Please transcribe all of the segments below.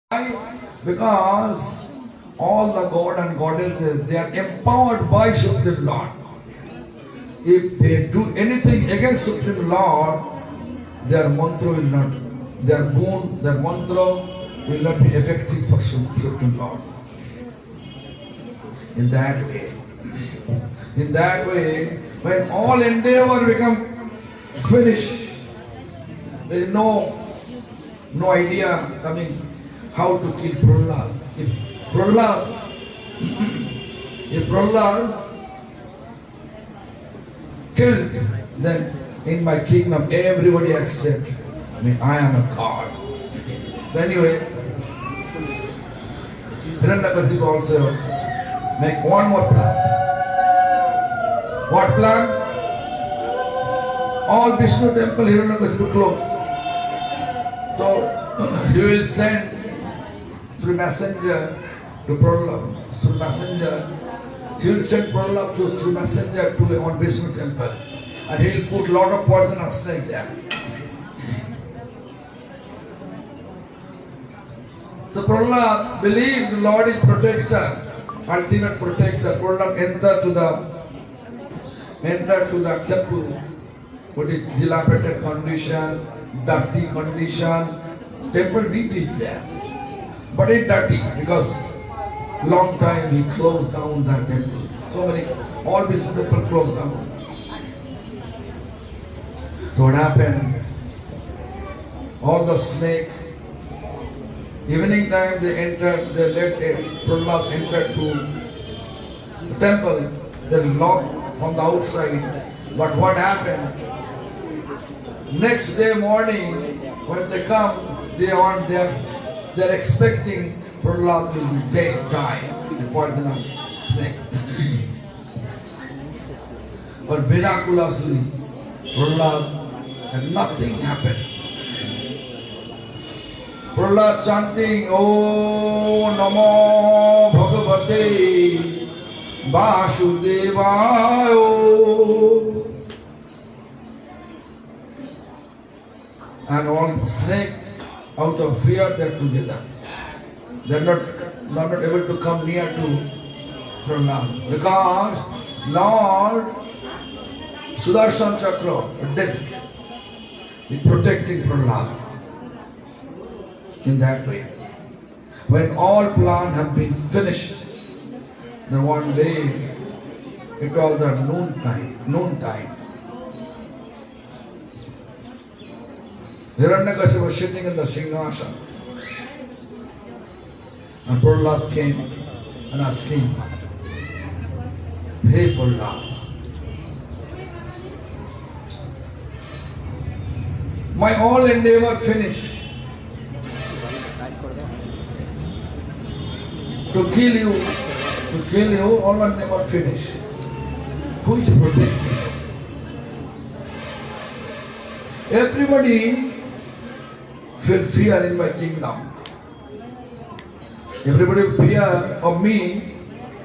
Why? Because all the god and goddesses, they are empowered by Supreme Lord. If they do anything against Supreme Lord, their mantra will not, their boon, their mantra will not be effective for Supreme Lord. In that way, when all endeavor become finished, there is no idea coming how to kill Prahlad. If Prahlad killed, then in my kingdom everybody accept me. I am a god. So anyway, Hiranyakashipu also make one more plan. What plan? All Vishnu temple Hiranyakashipu closed. So he will send through messenger to Prahlad. Through messenger, he will send Prahlad through messenger to one Vishnu temple, and he will put lot of poisonous snake there. So Prahlad believed the Lord is protector, ultimate protector. Prahlad entered to the temple, what is dilapidated condition, dirty condition. Temple did it there, but it's dirty because long time he closed down that temple. So many, all Vishnu temple closed down. So what happened? All the snake, evening time they entered, they let Prahlad enter to the temple. They locked from the outside. But what happened? Next day morning, when they come, they are expecting Prahlad will be die, the poisonous snake. But miraculously, Prahlad and nothing happened. Prahlad chanting, "Oh Namo Bhagavate Vasudevaya." And all the snake, out of fear, they are together. They are not able to come near to Prahlad because Lord Sudarshan Chakra, a disc, is protecting Prahlad. In that way, when all plans have been finished, then one day it was at noon time. Hiranyakashipu was sitting in the Singhasan, and Prahlad came and asked him, "Hey Prahlad, my all endeavor finished. To kill you, all endeavor finished. Who is protecting? Everybody feel fear in my kingdom. Everybody fear of me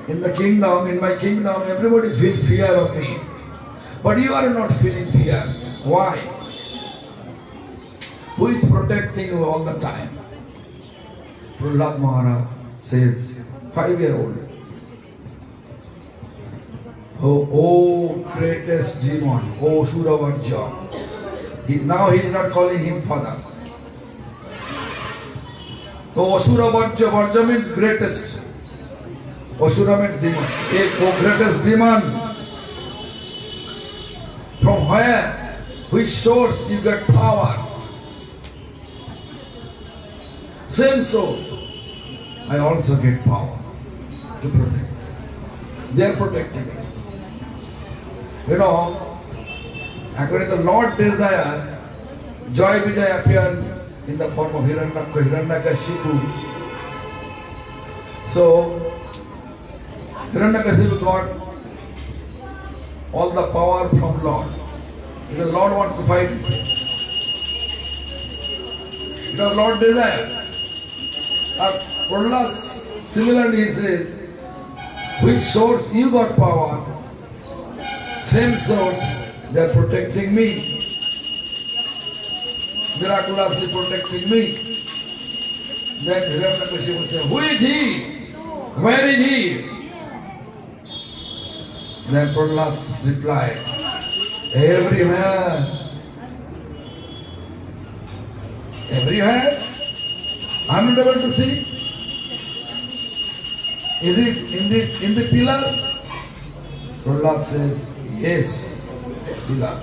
in the kingdom. In my kingdom, everybody feel fear of me. But you are not feeling fear. Why? Who is protecting you all the time?" Prahlad Maharaj says, 5-year-old. Oh greatest demon, oh Suravarja. Now he is not calling him father. So Asura Varja means greatest. Asura means demon. Oh greatest demon. From where? Which source you get power? Same source. I also get power to protect. They are protecting me. According to the Lord's desire, Joy Vijay appeared in the form of Hiranyakashipu. So, Hiranyakashipu got all the power from Lord. Because Lord wants to fight. It was Lord's desire. Prahlad similarly he says, which source you got power, same source, they are protecting me. miraculously protecting me. Then Hiranyakashipu said, who is he? Where is he? Then Prahlad replied, everywhere. Everywhere? I'm not able to see. Is it in the pillar? Prahlad says, yes, pillar.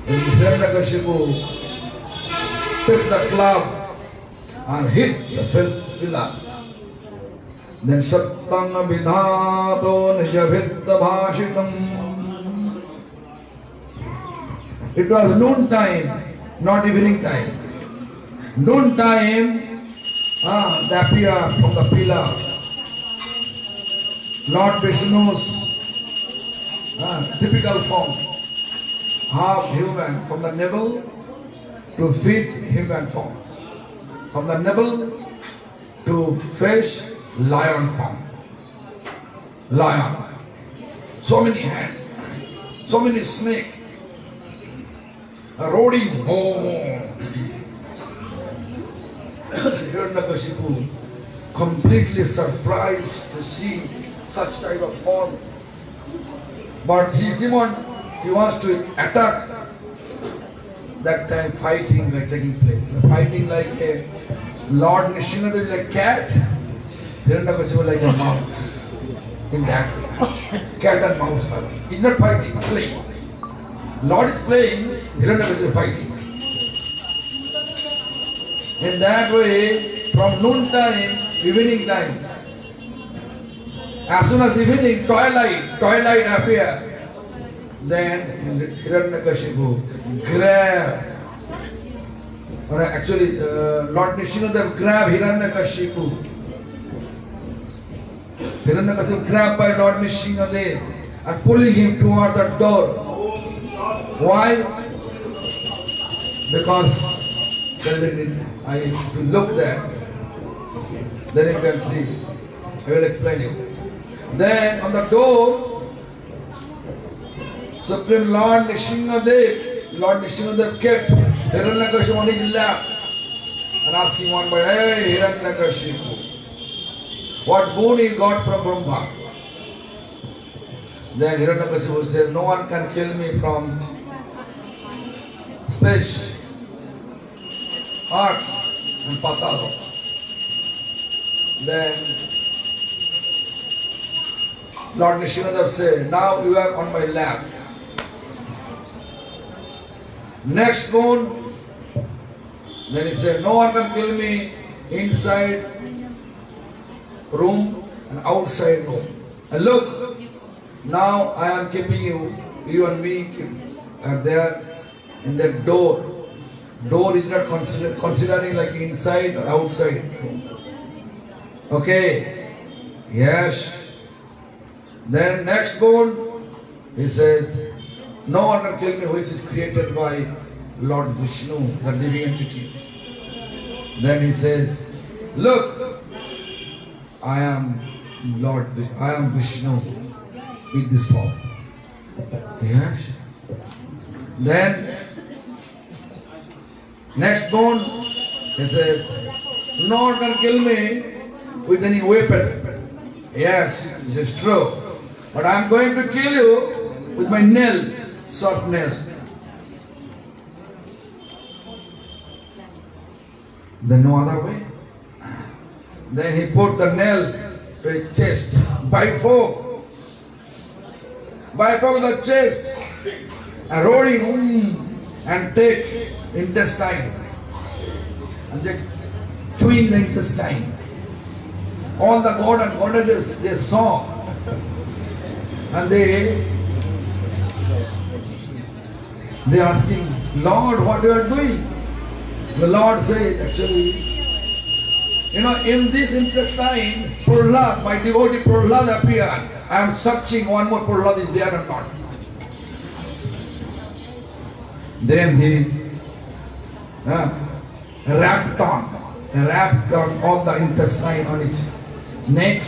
And Hiranyakashipu took the club and hit the pillar. Then Sattang Vidhato Nijavidda Bhashitam. It was noon time, not evening time. Noon time, they appeared from the pillar. Lord Vishnu's typical form, half human, from the navel to feet, human form. From the navel to fish, lion form. Lion. So many hands, so many snakes. Roaring. Hiranyakashipu completely surprised to see such type of form. But he wants to attack. That time fighting like taking place. Fighting like a Lord Nrsimha is like a cat, Hiranyakashipu like a mouse. In that way. Cat and mouse fight. He's not fighting, playing. Lord is playing, Hiranyakashipu is fighting. In that way, from noon time, evening time, as soon as evening, twilight appear, then Hiranyakashipu grab, or actually Lord Nrsimha grab Hiranyakashipu. Hiranyakashipu grabbed by Lord Nrsimha and pulling him toward the door. Why? Because if you look there, then you can see. I will explain you. Then on the door, Supreme Lord Nrsimha kept Hiranyakashipu on his lap and asking one by, hey Hiranyakashipu, what boon he got from Brahma? Then Hiranyakashipu said, no one can kill me from space, earth and patala. Then Lord Nrsimha said, now you are on my lap. Next boon, then he said, no one can kill me inside room and outside room. And look, now I am keeping you and me are there in that door. Door is not considering like inside or outside room. Okay, yes. Then next boon, he says, no one can kill me which is created by Lord Vishnu, the living entities. Then he says, look, I am Vishnu in this form. Yes. Then next boon, he says, no one can kill me with any weapon. Yes, this is true. But I am going to kill you with my nail, short nail. Then no other way. Then he put the nail to his chest by force. By force the chest, and roaring and take intestine. And they chewing the intestine. All the god and goddesses, they saw. And they asking, Lord, what you are doing? The Lord said, actually, in this intestine, Prahlad, my devotee Prahlad appeared. I am searching one more Prahlad is there or not. Then he wrapped on all the intestine on its neck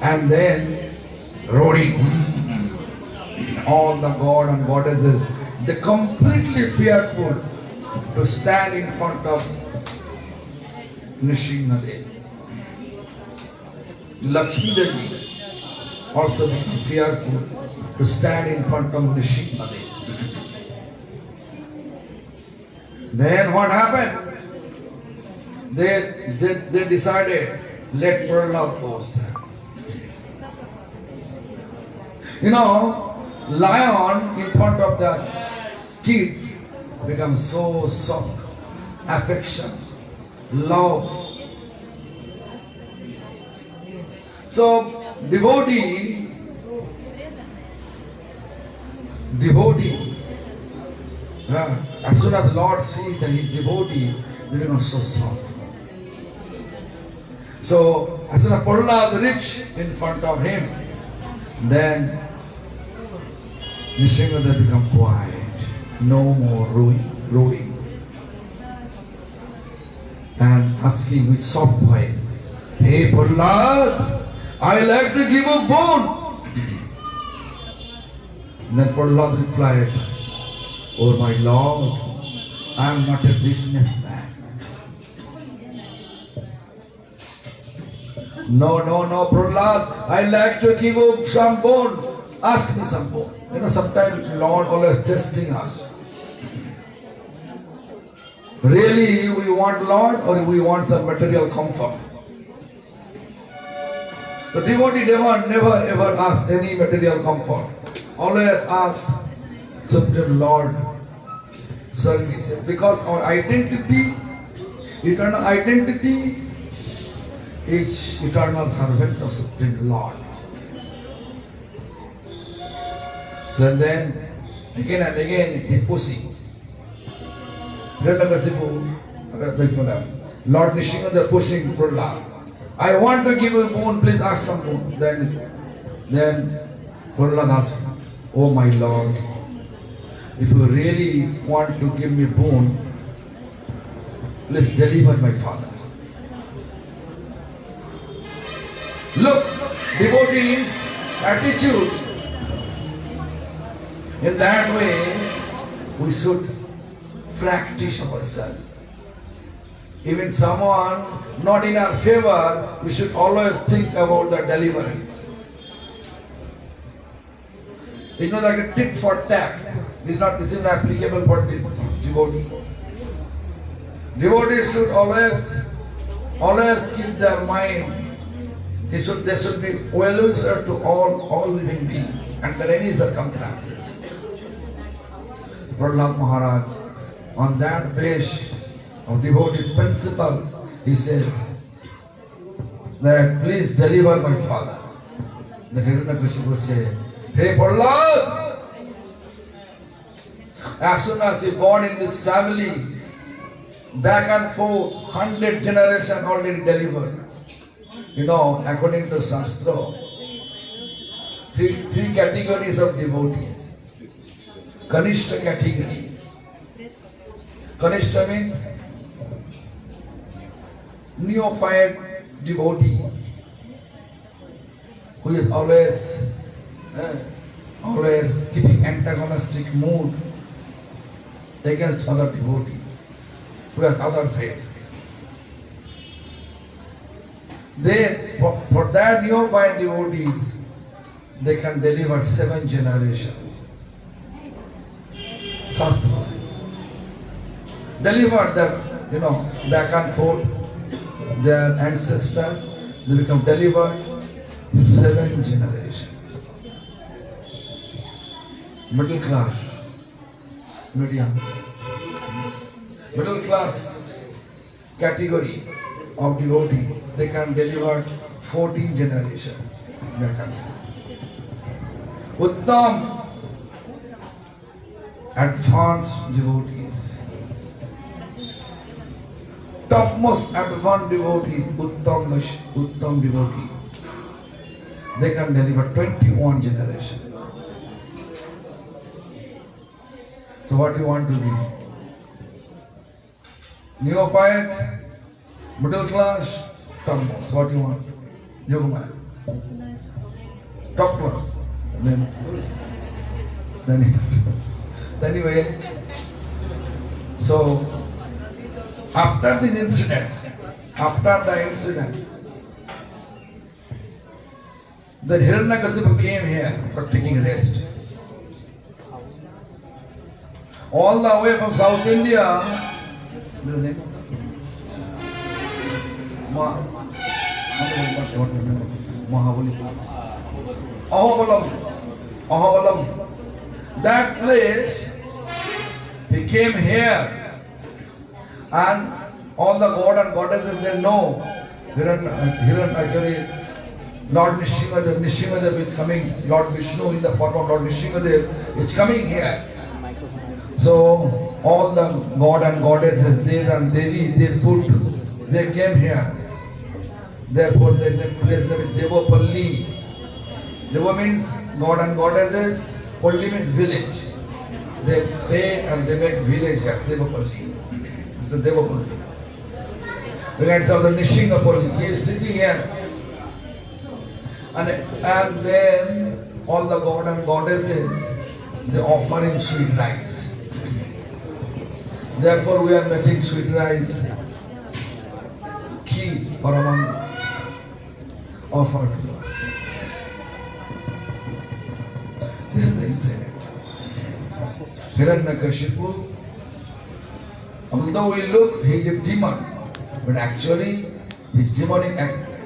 and then roaring. All the god and goddesses, they completely fearful to stand in front of Nrsimhadev. Lakshmi Devi also became fearful to stand in front of Nrsimhadev. Then what happened? They decided, let Prahlad go there. You know, lion in front of the kids becomes so soft, affection, love. So devotee, as soon as the Lord sees that his devotee, they become so soft. So as soon as Prahlad reached in front of him, then Nrsimhadev become quiet, no more roaring, and asking with soft voice, "Hey Prahlad, I like to give a boon." Then Prahlad replied, "Oh my Lord, I am not a businessman. No, Prahlad, I like to give up some boon. Ask me some boon." You know, sometimes Lord always testing us. Really, we want Lord or we want some material comfort? So devotee never ever ask any material comfort. Always ask Supreme Lord service. Because our identity, eternal identity, is eternal servant of Supreme Lord. So then, again and again, he pushing. Lord Nrsimhadev pushing Prahlad. "I want to give you a boon, please ask some boon." Then Prahlad asked, "Oh my Lord, if you really want to give me boon, please deliver my father." Look, devotees' attitude. In that way, we should practice ourselves. Even someone not in our favor, we should always think about the deliverance. It's not like a tit for tat. This is not applicable for devotee. Devotees should always keep their mind. They should be well-wisher to all living beings under any circumstances. Prahlad Maharaj, on that base of devotees' principles, he says that please deliver my father. The Hiranyakashipu says, "Hey Prahlad, as soon as you born in this family, back and forth, 100 generations already delivered." You know, according to Shastra, three categories of devotees. Kanishta category. Kanishta means neophyte devotee who is always keeping antagonistic mood against other devotee who has other faith. For that neophyte devotees, they can deliver 7 generations. Shastra says. Deliver them, back and forth, their ancestors, they become delivered 7 generations. Middle class, medium, middle class category of devotee, they can deliver 14 generations. Uttam, advanced devotees. Topmost advanced devotees, Uttam devotees. They can deliver 21 generations. So what do you want to be? Neophyte, middle class, topmost. What do you want? Yogamaya. Top class. Then anyway, so after this incident, after the incident, the Hiranyakasipu came here for taking rest. All the way from South India, the name Mahabali, Ahavalam. That place, he came here, and all the god and goddesses they know. Actually, Lord Nishingadev is coming. Lord Vishnu in the form of Lord Nishingadev is coming here. So all the god and goddesses, Dev and Devi, they came here. Therefore they place them in Devapalli. Deva means god and goddesses, Palli means village. They stay and they make village here, Devapalli. It's a Devapalli. The guys of the Nishingapalli, he is sitting here. And then all the god and goddesses, they offer him sweet rice. Therefore we are making sweet rice, kheer, Paramam, offer to Lord. This is the incident. Hiranyakashipu, although we look, he is a demon, but actually his demonic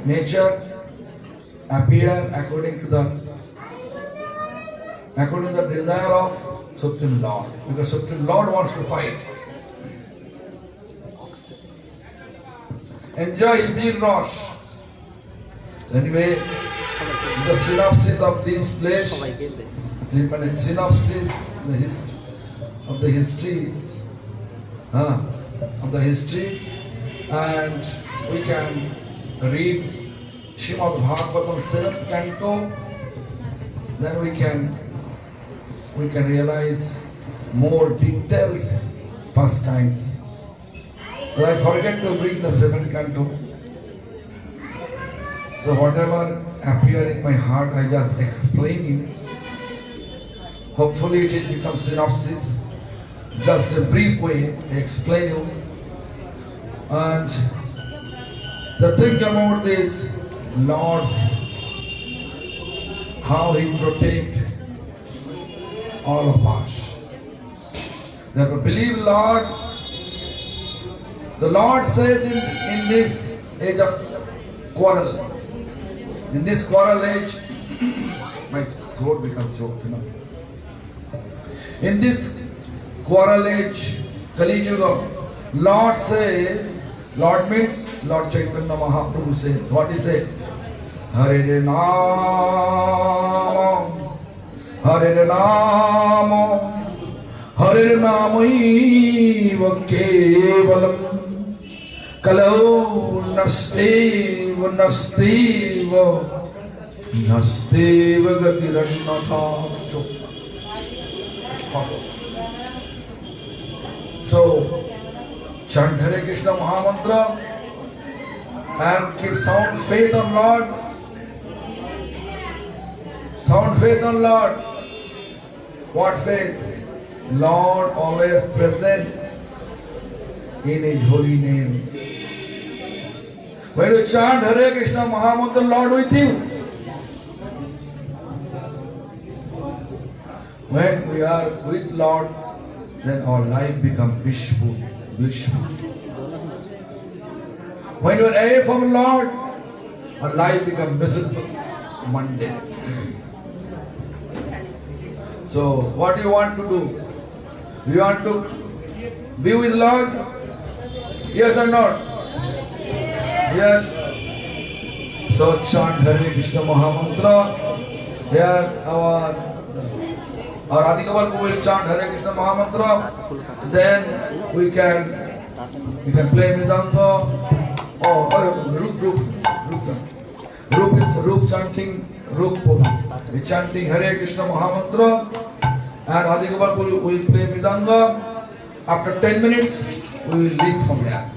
nature appear according to the desire of Supreme Lord. Because Supreme Lord wants to fight. Enjoy Bir Rosh. So anyway, the synopsis of this place, the synopsis of the history, and we can read Srimad Bhagavatam 7th canto, then we can realize more details, pastimes. But I forget to bring the 7th canto. So whatever appear in my heart, I just explain it. Hopefully it will become synopsis. Just a brief way to explain you. And the thing about this, Lord's, how He protect all of us. Therefore, believe Lord. The Lord says in this age of quarrel, in this quarrel age, my throat becomes choked, In this quarrel age, Kali Yuga, Lord says, Lord means Lord Chaitanya Mahaprabhu says, what he said? Hare Nama, Hare Nama, Hare Namaiva Kevalam, Kalau Nasteva Nasteva Nasteva Gatirannatha. So, chant Hare Krishna Mahamantra and keep sound faith on Lord. Sound faith on Lord. What faith? Lord always present in His holy name. When you chant Hare Krishna Mahamantra, Lord with you. When we are with Lord, then our life becomes blissful. When you are away from Lord, our life becomes miserable, mundane. So, what do you want to do? You want to be with Lord? Yes or not? Yes. So, chant Hare Krishna Mahamantra. Here our Radhika will chant Hare Krishna Mahamantra. Then we can play Mridanga. Roop is Roop chanting. Roop is chanting Hare Krishna Mahamantra. And Radhika will play Mridanga. After 10 minutes, we will leave from here.